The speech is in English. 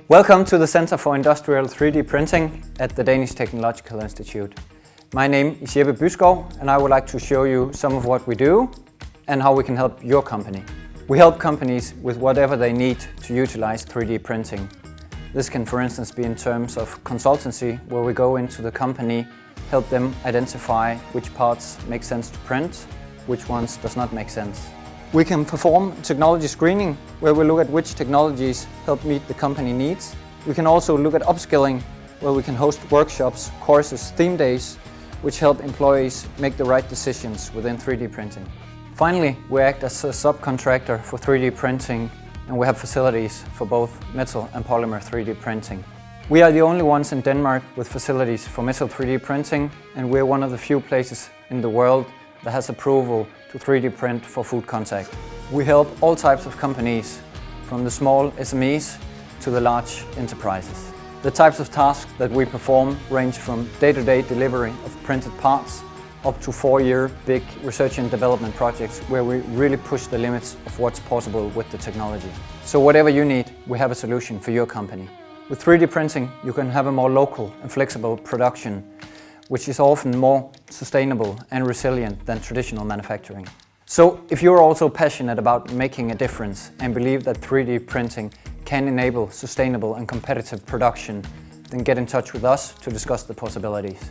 Welcome to the Center for Industrial 3D Printing at the Danish Technological Institute. My name is Jeppe Byskov and I would like to show you some of what we do and how we can help your company. We help companies with whatever they need to utilize 3D printing. This can, for instance, be in terms of consultancy, where we go into the company, help them identify which parts make sense to print, which ones does not make sense. We can perform technology screening, where we look at which technologies help meet the company needs. We can also look at upskilling, where we can host workshops, courses, theme days, which help employees make the right decisions within 3D printing. Finally, we act as a subcontractor for 3D printing, and we have facilities for both metal and polymer 3D printing. We are the only ones in Denmark with facilities for metal 3D printing, and we're one of the few places in the world that has approval to 3D print for food contact. We help all types of companies, from the small SMEs to the large enterprises. The types of tasks that we perform range from day-to-day delivery of printed parts up to 4-year big research and development projects where we really push the limits of what's possible with the technology. So whatever you need, we have a solution for your company. With 3D printing, you can have a more local and flexible production, which is often more sustainable and resilient than traditional manufacturing. So if you're also passionate about making a difference and believe that 3D printing can enable sustainable and competitive production, then get in touch with us to discuss the possibilities.